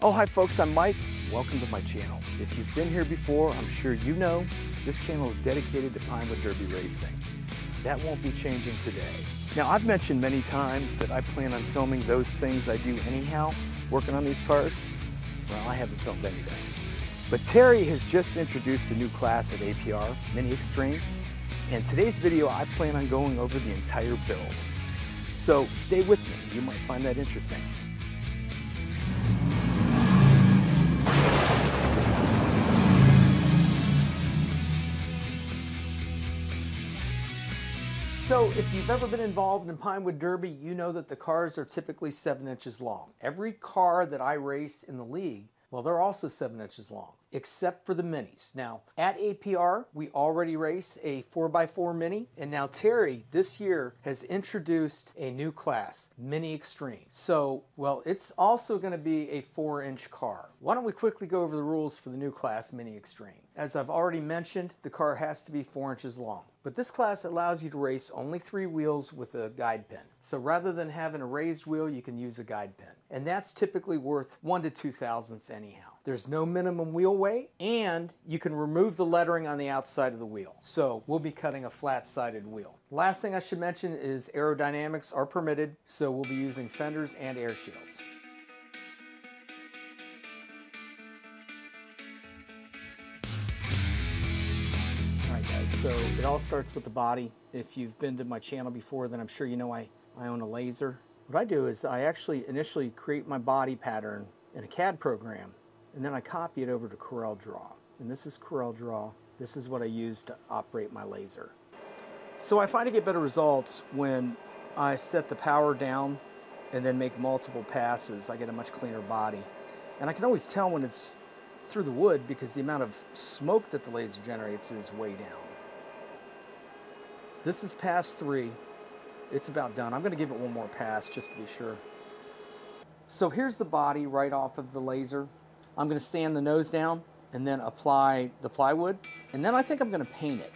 Oh, hi folks, I'm Mike. Welcome to my channel. If you've been here before, I'm sure you know this channel is dedicated to Pinewood Derby racing. That won't be changing today. Now, I've mentioned many times that I plan on filming those things I do anyhow, working on these cars. Well, I haven't filmed anything. But Terry has just introduced a new class at APR, Mini Extreme, and today's video I plan on going over the entire build. So stay with me, you might find that interesting. So if you've ever been involved in Pinewood Derby, you know that the cars are typically 7 inches long. Every car that I race in the league, well, they're also 7 inches long, except for the minis. Now, at APR, we already race a 4x4 Mini, and now Terry, this year, has introduced a new class, Mini Extreme. So, well, it's also going to be a 4-inch car. Why don't we quickly go over the rules for the new class, Mini Extreme? As I've already mentioned, the car has to be 4 inches long. But this class allows you to race only 3 wheels with a guide pin. So rather than having a raised wheel, you can use a guide pin. And that's typically worth 1 to 2 thousandths anyhow. There's no minimum wheel weight, and you can remove the lettering on the outside of the wheel. So we'll be cutting a flat-sided wheel. Last thing I should mention is aerodynamics are permitted, so we'll be using fenders and air shields. So it all starts with the body. If you've been to my channel before, then I'm sure you know I own a laser. What I do is I actually initially create my body pattern in a CAD program, and then I copy it over to CorelDRAW. And this is CorelDRAW. This is what I use to operate my laser. So I find I get better results when I set the power down and then make multiple passes. I get a much cleaner body. And I can always tell when it's through the wood because the amount of smoke that the laser generates is way down. This is pass 3. It's about done. I'm going to give it one more pass just to be sure. So here's the body right off of the laser. I'm going to sand the nose down and then apply the plywood. And then I think I'm going to paint it.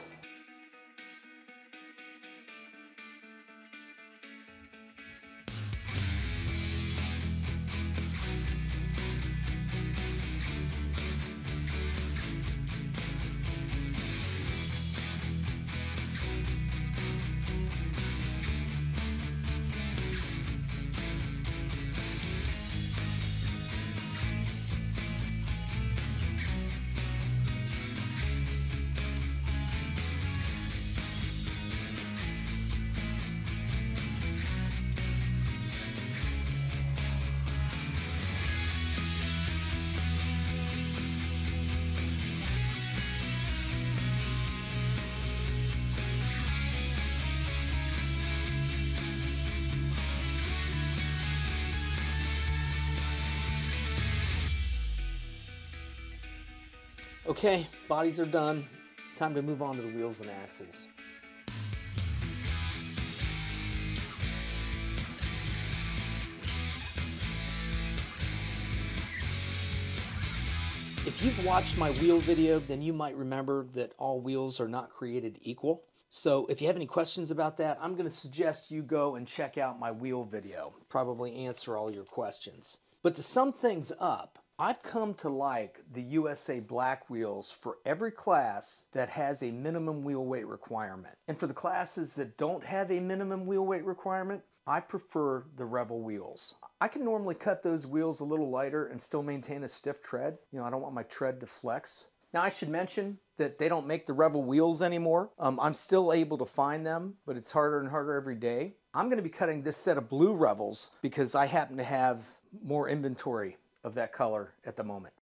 Okay, bodies are done. Time to move on to the wheels and axles. If you've watched my wheel video, then you might remember that all wheels are not created equal. So if you have any questions about that, I'm going to suggest you go and check out my wheel video. Probably answer all your questions. But to sum things up, I've come to like the USA Black wheels for every class that has a minimum wheel weight requirement. And for the classes that don't have a minimum wheel weight requirement, I prefer the Rebel wheels. I can normally cut those wheels a little lighter and still maintain a stiff tread. You know, I don't want my tread to flex. Now I should mention that they don't make the Rebel wheels anymore. I'm still able to find them, but it's harder and harder every day. I'm going to be cutting this set of blue Rebels because I happen to have more inventory of that color at the moment.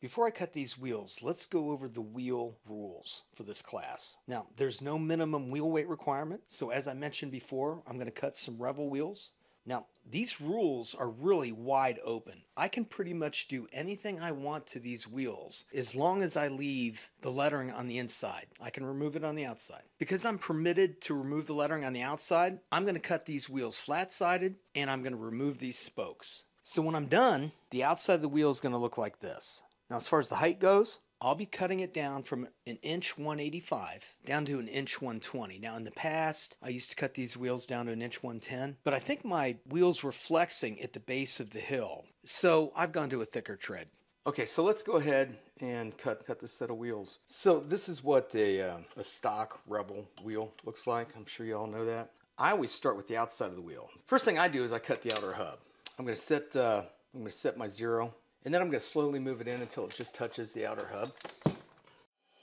Before I cut these wheels, let's go over the wheel rules for this class. Now, there's no minimum wheel weight requirement, so as I mentioned before, I'm going to cut some Rebel wheels. Now, these rules are really wide open. I can pretty much do anything I want to these wheels as long as I leave the lettering on the inside. I can remove it on the outside. Because I'm permitted to remove the lettering on the outside, I'm going to cut these wheels flat-sided and I'm going to remove these spokes. So when I'm done, the outside of the wheel is going to look like this. Now as far as the height goes, I'll be cutting it down from an inch 185 down to an inch 120. Now in the past, I used to cut these wheels down to an inch 110, but I think my wheels were flexing at the base of the hill. So I've gone to a thicker tread. Okay, so let's go ahead and cut this set of wheels. So this is what a stock Rebel wheel looks like. I'm sure you all know that. I always start with the outside of the wheel. First thing I do is I cut the outer hub. I'm going to set my 0, and then I'm going to slowly move it in until it just touches the outer hub.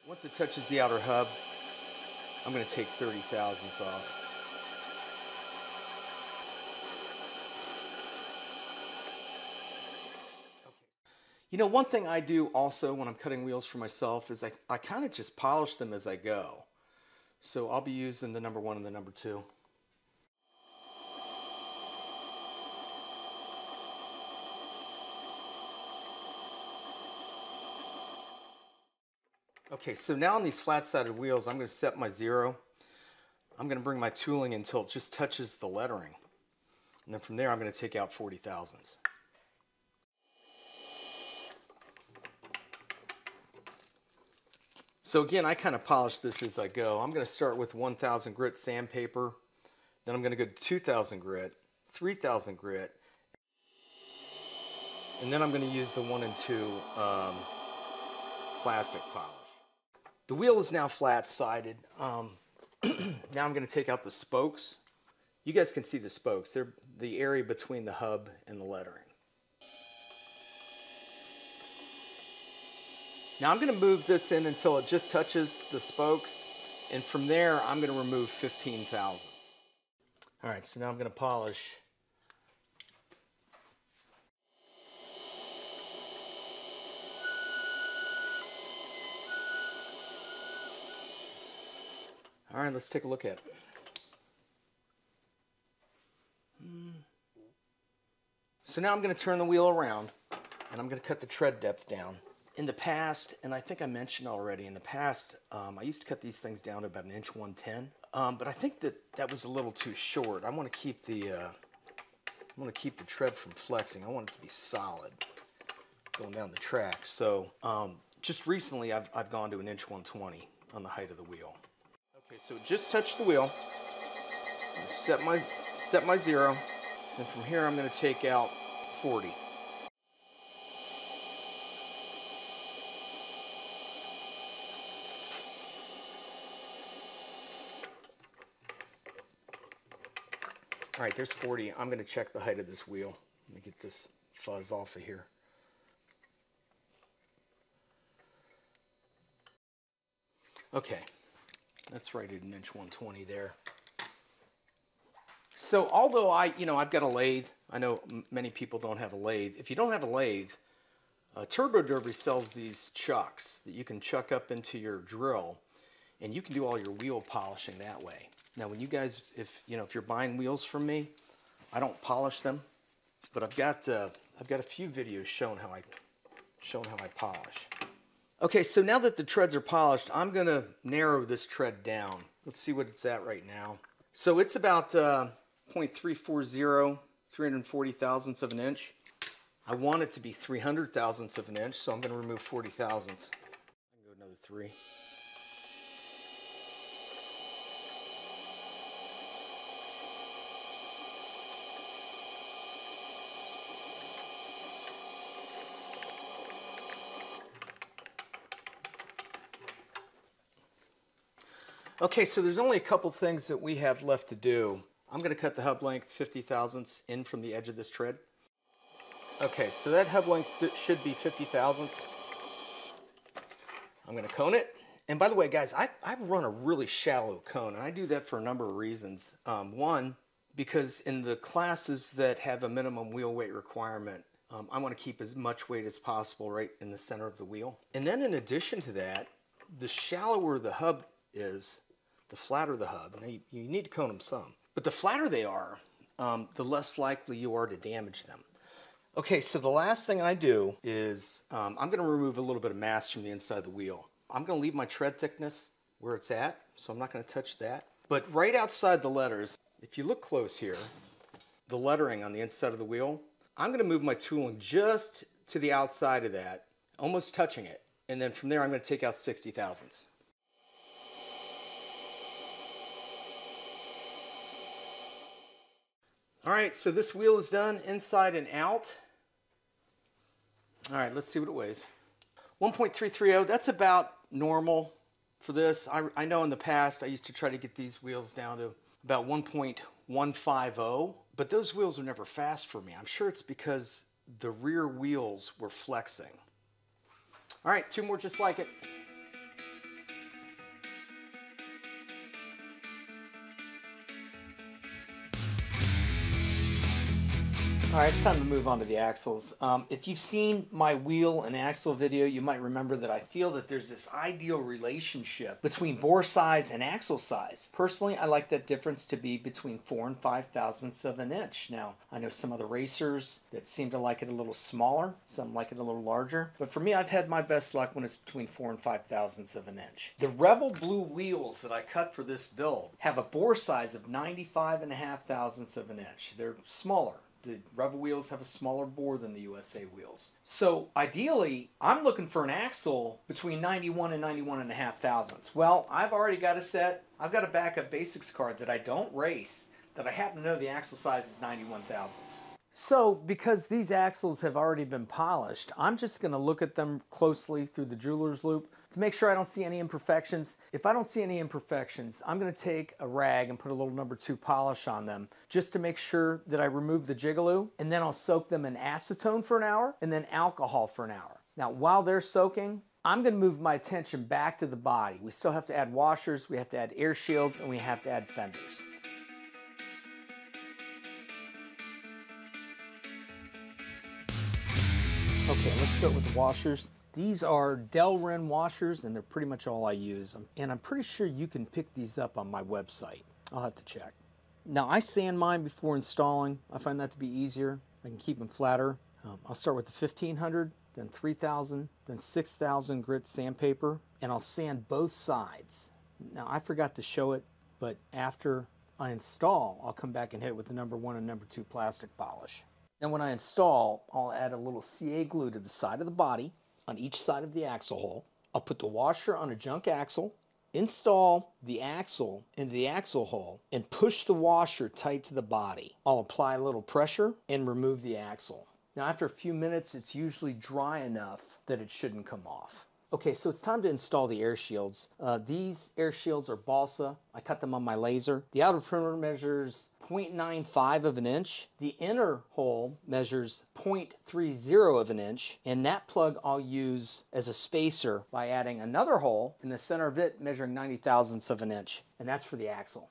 Once it touches the outer hub, I'm going to take 30 thousandths off. You know, one thing I do also when I'm cutting wheels for myself is I kind of just polish them as I go. So I'll be using the number 1 and the number 2. Okay, so now on these flat-sided wheels, I'm going to set my 0. I'm going to bring my tooling until it just touches the lettering. And then from there, I'm going to take out 40 thousandths. So again, I kind of polish this as I go. I'm going to start with 1000 grit sandpaper. Then I'm going to go to 2000 grit, 3000 grit. And then I'm going to use the 1 and 2 plastic polish. The wheel is now flat-sided. Now I'm going to take out the spokes. You guys can see the spokes. They're the area between the hub and the lettering. Now I'm going to move this in until it just touches the spokes, and from there I'm going to remove 15 thousandths. All right, so now I'm going to polish. All right, let's take a look at it. So now I'm going to turn the wheel around, and I'm going to cut the tread depth down. In the past, and I think I mentioned already, in the past, I used to cut these things down to about 1'110", but I think that was a little too short. I want to keep the tread from flexing. I want it to be solid going down the track. So just recently, I've gone to 1'120" on the height of the wheel. Okay, so it just touched the wheel. I'm going to set my 0, and from here I'm going to take out 40. All right, there's 40. I'm going to check the height of this wheel. Let me get this fuzz off of here. Okay, that's right at 1'120" there. So although I've got a lathe, I know many people don't have a lathe. If you don't have a lathe, Turbo Derby sells these chucks that you can chuck up into your drill, and you can do all your wheel polishing that way. Now, when you guys, if you're buying wheels from me, I don't polish them, but I've got a few videos showing how I polish. Okay, so now that the treads are polished, I'm going to narrow this tread down. Let's see what it's at right now. So it's about 0.340, 340 thousandths of an inch. I want it to be 300 thousandths of an inch, so I'm going to remove 40 thousandths. I can go another 3. Okay, so there's only a couple things that we have left to do. I'm going to cut the hub length 50 thousandths in from the edge of this tread. Okay, so that hub length should be 50 thousandths. I'm going to cone it. And by the way, guys, I run a really shallow cone, and I do that for a number of reasons. One, because in the classes that have a minimum wheel weight requirement, I want to keep as much weight as possible right in the center of the wheel. And then in addition to that, the shallower the hub is, the flatter the hub. Now, you need to cone them some. But the flatter they are, the less likely you are to damage them. Okay, so the last thing I do is I'm going to remove a little bit of mass from the inside of the wheel. I'm going to leave my tread thickness where it's at, so I'm not going to touch that. But right outside the letters, if you look close here, the lettering on the inside of the wheel, I'm going to move my tooling just to the outside of that, almost touching it. And then from there, I'm going to take out 60 thousandths. All right, so this wheel is done inside and out. All right, let's see what it weighs. 1.330, that's about normal for this. I know in the past I used to try to get these wheels down to about 1.150, but those wheels are never fast for me. I'm sure it's because the rear wheels were flexing. All right, 2 more just like it. All right, it's time to move on to the axles. If you've seen my wheel and axle video, you might remember that I feel that there's this ideal relationship between bore size and axle size. Personally, I like that difference to be between 4 and 5 thousandths of an inch. Now, I know some other racers that seem to like it a little smaller, some like it a little larger, but for me, I've had my best luck when it's between 4 and 5 thousandths of an inch. The Rebel Blue wheels that I cut for this build have a bore size of 95.5 thousandths of an inch. They're smaller. The Rebel wheels have a smaller bore than the USA wheels. So ideally, I'm looking for an axle between 91 and 91.5 thousandths. Well, I've already got a set. I've got a backup basics card that I don't race, that I happen to know the axle size is 91 thousandths. So because these axles have already been polished, I'm just going to look at them closely through the jeweler's loop to make sure I don't see any imperfections. If I don't see any imperfections, I'm going to take a rag and put a little number 2 polish on them just to make sure that I remove the jigaloo, and then I'll soak them in acetone for an hour and then alcohol for an hour. Now, while they're soaking, I'm going to move my attention back to the body. We still have to add washers, we have to add air shields, and we have to add fenders. Okay, let's start with the washers. These are Delrin washers, and they're pretty much all I use. And I'm pretty sure you can pick these up on my website. I'll have to check. Now, I sand mine before installing. I find that to be easier. I can keep them flatter. I'll start with the 1500, then 3000, then 6000 grit sandpaper, and I'll sand both sides. Now, I forgot to show it, but after I install, I'll come back and hit it with the number 1 and number 2 plastic polish. And when I install, I'll add a little CA glue to the side of the body on each side of the axle hole. I'll put the washer on a junk axle, install the axle into the axle hole, and push the washer tight to the body. I'll apply a little pressure and remove the axle. Now, after a few minutes, it's usually dry enough that it shouldn't come off. Okay, so it's time to install the air shields. These air shields are balsa. I cut them on my laser. The outer perimeter measures 0.95 of an inch. The inner hole measures 0.30 of an inch. And that plug I'll use as a spacer by adding another hole in the center of it measuring 90 thousandths of an inch. And that's for the axle.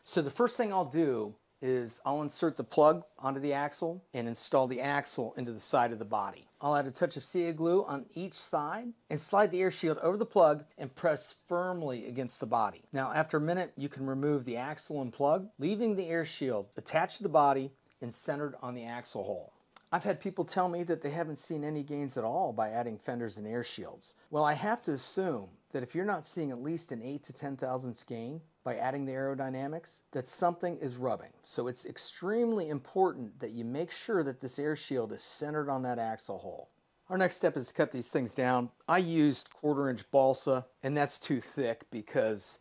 So the first thing I'll do is I'll insert the plug onto the axle and install the axle into the side of the body. I'll add a touch of CA glue on each side and slide the air shield over the plug and press firmly against the body. Now, after a minute, you can remove the axle and plug, leaving the air shield attached to the body and centered on the axle hole. I've had people tell me that they haven't seen any gains at all by adding fenders and air shields. Well, I have to assume that if you're not seeing at least an 8 to 10 thousandths gain by adding the aerodynamics, that something is rubbing. So it's extremely important that you make sure that this air shield is centered on that axle hole. Our next step is to cut these things down. I used 1/4 inch balsa, and that's too thick because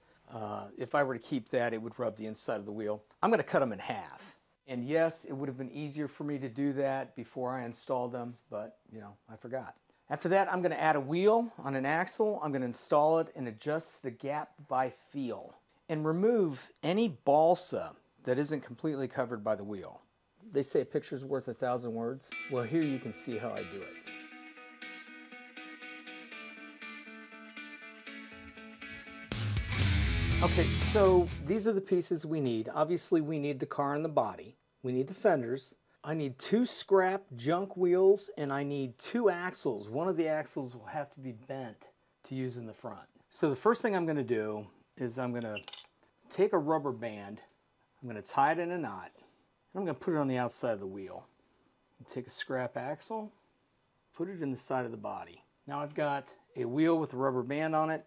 if I were to keep that, it would rub the inside of the wheel. I'm going to cut them in half. And yes, it would have been easier for me to do that before I installed them, but you know, I forgot. After that, I'm going to add a wheel on an axle. I'm going to install it and adjust the gap by feel and remove any balsa that isn't completely covered by the wheel. They say a picture's worth 1,000 words. Well, here you can see how I do it. Okay, so these are the pieces we need. Obviously, we need the car and the body. We need the fenders. I need 2 scrap junk wheels, and I need 2 axles. One of the axles will have to be bent to use in the front. So the first thing I'm going to do is I'm going to take a rubber band, I'm going to tie it in a knot, and I'm going to put it on the outside of the wheel. Take a scrap axle, put it in the side of the body. Now I've got a wheel with a rubber band on it.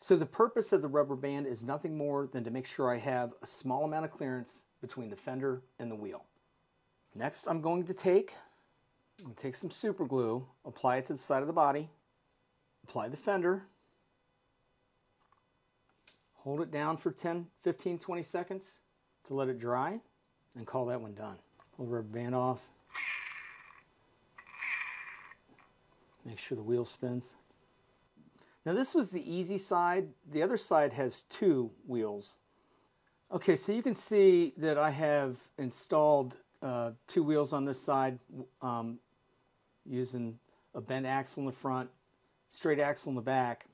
So the purpose of the rubber band is nothing more than to make sure I have a small amount of clearance between the fender and the wheel. Next, I'm going to take some super glue, apply it to the side of the body, apply the fender, hold it down for 10, 15, 20 seconds to let it dry, and call that one done. Pull the rubber band off. Make sure the wheel spins. Now this was the easy side. The other side has 2 wheels. Okay, so you can see that I have installed 2 wheels on this side using a bent axle in the front, straight axle in the back,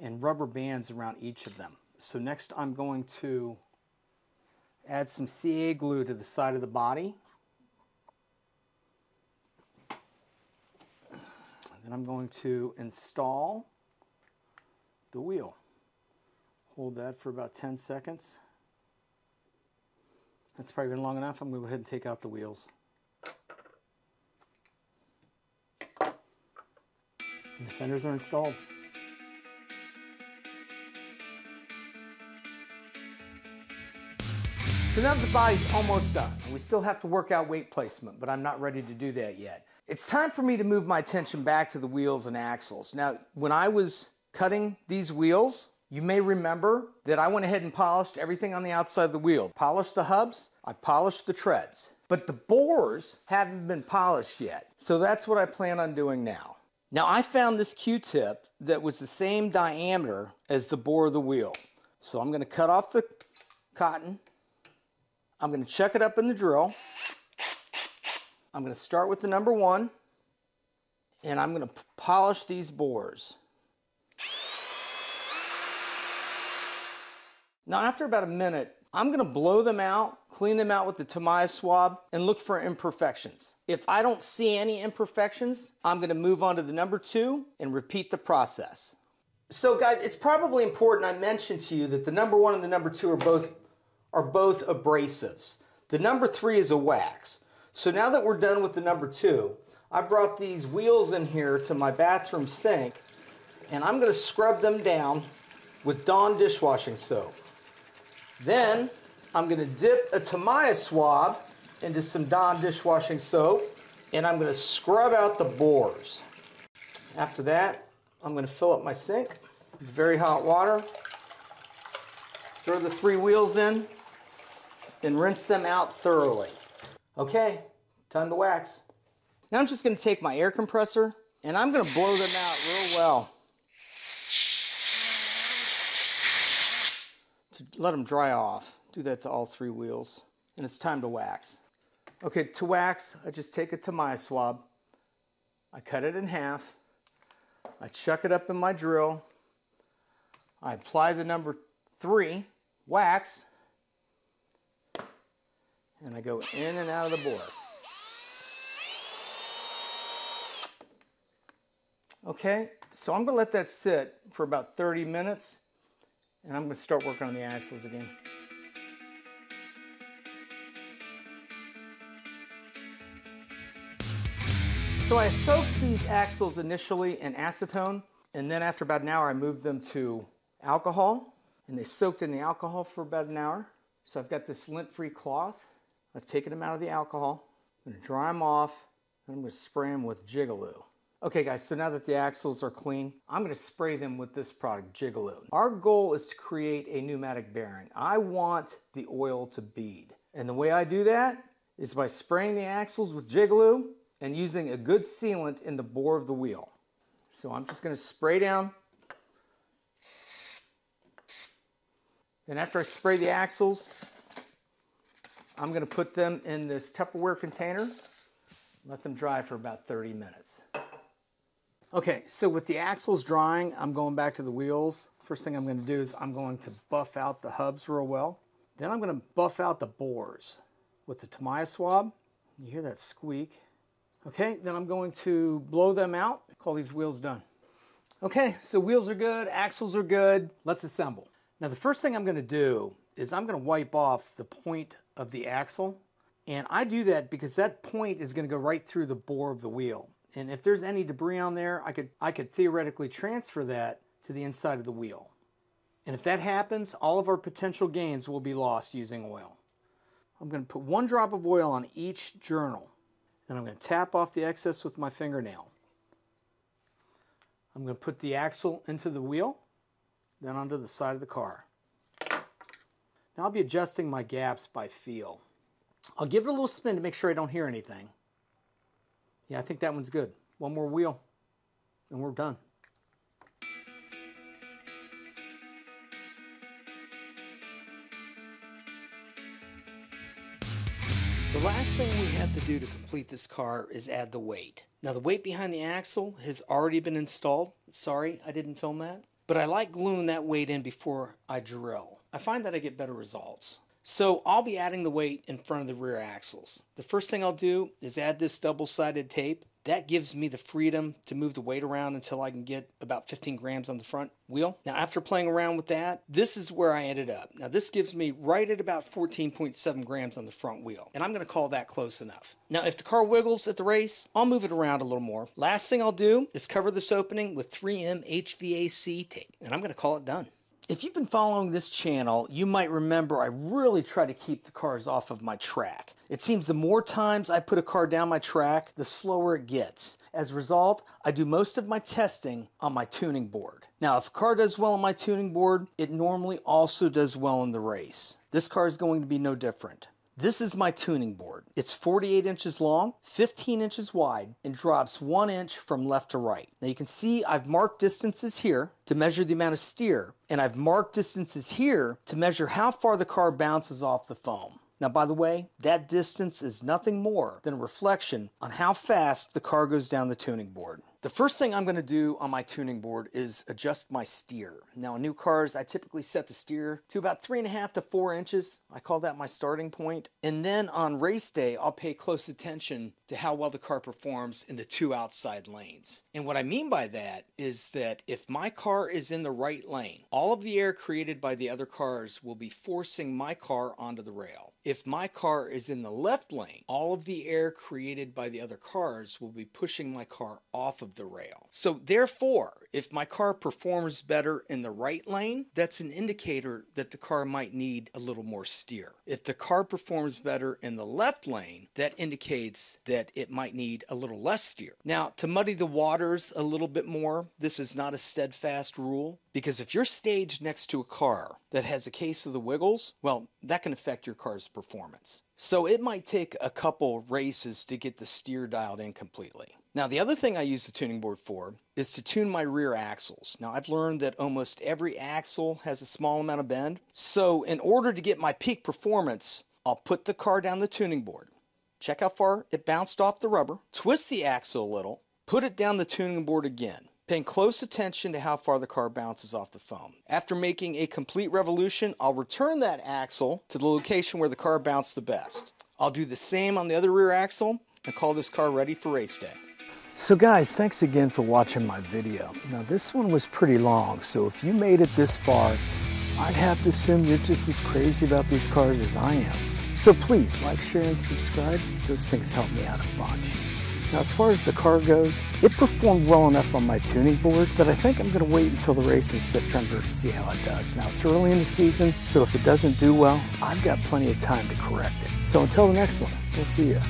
and rubber bands around each of them. So next I'm going to add some CA glue to the side of the body. Then I'm going to install the wheel. Hold that for about 10 seconds. That's probably been long enough. I'm going to go ahead and take out the wheels. And the fenders are installed. So now the body's almost done. We still have to work out weight placement, but I'm not ready to do that yet. It's time for me to move my attention back to the wheels and axles. Now, when I was cutting these wheels, you may remember that I went ahead and polished everything on the outside of the wheel. Polished the hubs, I polished the treads, but the bores haven't been polished yet. So that's what I plan on doing now. Now I found this Q-tip that was the same diameter as the bore of the wheel. So I'm going to cut off the cotton. I'm going to chuck it up in the drill. I'm going to start with the number 1, and I'm going to polish these bores. Now after about a minute, I'm going to blow them out, clean them out with the Tamiya swab, and look for imperfections. If I don't see any imperfections, I'm going to move on to the number 2 and repeat the process. So guys, it's probably important I mention to you that the number 1 and the number 2 are both abrasives. The number 3 is a wax. So now that we're done with the number 2, I brought these wheels in here to my bathroom sink, and I'm going to scrub them down with Dawn dishwashing soap. Then I'm going to dip a Tamiya swab into some Dawn dishwashing soap, and I'm going to scrub out the bores. After that, I'm going to fill up my sink with very hot water, throw the 3 wheels in, and rinse them out thoroughly. Okay, time to wax. Now I'm just going to take my air compressor, and I'm going to blow them out real well to let them dry off. Do that to all 3 wheels, and it's time to wax. Okay, to wax, I just take a Tamiya swab, I cut it in half, I chuck it up in my drill, I apply the number 3 wax, and I go in and out of the bore. Okay, so I'm going to let that sit for about 30 minutes, and I'm going to start working on the axles again. So I soaked these axles initially in acetone, and then after about an hour I moved them to alcohol, and they soaked in the alcohol for about an hour. So I've got this lint-free cloth. I've taken them out of the alcohol. I'm going to dry them off, and I'm going to spray them with Jigaloo. Okay guys, so now that the axles are clean, I'm going to spray them with this product, Jigaloo. Our goal is to create a pneumatic bearing. I want the oil to bead. And the way I do that is by spraying the axles with Jigaloo and using a good sealant in the bore of the wheel. So I'm just going to spray down. Then after I spray the axles, I'm going to put them in this Tupperware container, let them dry for about 30 minutes. Okay, so with the axles drying, I'm going back to the wheels. First thing I'm going to do is I'm going to buff out the hubs real well. Then I'm going to buff out the bores with the Tamiya swab. You hear that squeak. Okay, then I'm going to blow them out. Call these wheels done. Okay, so wheels are good, axles are good. Let's assemble. Now the first thing I'm going to do is I'm going to wipe off the point of the axle. And I do that because that point is going to go right through the bore of the wheel. And if there's any debris on there, I could theoretically transfer that to the inside of the wheel. And if that happens, all of our potential gains will be lost using oil. I'm going to put 1 drop of oil on each journal. And I'm going to tap off the excess with my fingernail. I'm going to put the axle into the wheel, then onto the side of the car. Now I'll be adjusting my gaps by feel. I'll give it a little spin to make sure I don't hear anything. Yeah, I think that one's good. 1 more wheel. and we're done. The last thing we have to do to complete this car is add the weight. Now the weight behind the axle has already been installed. Sorry, I didn't film that. But I like gluing that weight in before I drill. I find that I get better results. So I'll be adding the weight in front of the rear axles. The first thing I'll do is add this double-sided tape. That gives me the freedom to move the weight around until I can get about 15 grams on the front wheel. Now after playing around with that, this is where I ended up. Now this gives me right at about 14.7 grams on the front wheel, and I'm going to call that close enough. Now if the car wiggles at the race, I'll move it around a little more. Last thing I'll do is cover this opening with 3M HVAC tape, and I'm going to call it done. If you've been following this channel, you might remember I really try to keep the cars off of my track. It seems the more times I put a car down my track, the slower it gets. As a result, I do most of my testing on my tuning board. Now, if a car does well on my tuning board, it normally also does well in the race. This car is going to be no different. This is my tuning board. It's 48 inches long, 15 inches wide, and drops 1 inch from left to right. Now you can see I've marked distances here to measure the amount of steer, and I've marked distances here to measure how far the car bounces off the foam. Now, by the way, that distance is nothing more than a reflection on how fast the car goes down the tuning board. The first thing I'm going to do on my tuning board is adjust my steer. Now in new cars, I typically set the steer to about 3.5 to 4 inches. I call that my starting point. And then on race day, I'll pay close attention to how well the car performs in the 2 outside lanes. And what I mean by that is that if my car is in the right lane, all of the air created by the other cars will be forcing my car onto the rail. If my car is in the left lane, all of the air created by the other cars will be pushing my car off of the rail. So therefore, if my car performs better in the right lane, that's an indicator that the car might need a little more steer. If the car performs better in the left lane, that indicates that it might need a little less steer. Now, to muddy the waters a little bit more, this is not a steadfast rule, because if you're staged next to a car that has a case of the wiggles, well, that can affect your car's performance. So it might take a couple races to get the steer dialed in completely. Now, the other thing I use the tuning board for is to tune my rear axles. Now, I've learned that almost every axle has a small amount of bend. So in order to get my peak performance, I'll put the car down the tuning board. Check how far it bounced off the rubber. Twist the axle a little. Put it down the tuning board again, paying close attention to how far the car bounces off the foam. After making a complete revolution, I'll return that axle to the location where the car bounced the best. I'll do the same on the other rear axle and call this car ready for race day. So guys, thanks again for watching my video. Now this one was pretty long, so if you made it this far, I'd have to assume you're just as crazy about these cars as I am. So please like, share, and subscribe. Those things help me out a bunch. Now as far as the car goes, it performed well enough on my tuning board, but I think I'm going to wait until the race in September to see how it does. Now it's early in the season, so if it doesn't do well, I've got plenty of time to correct it. So until the next one, we'll see you.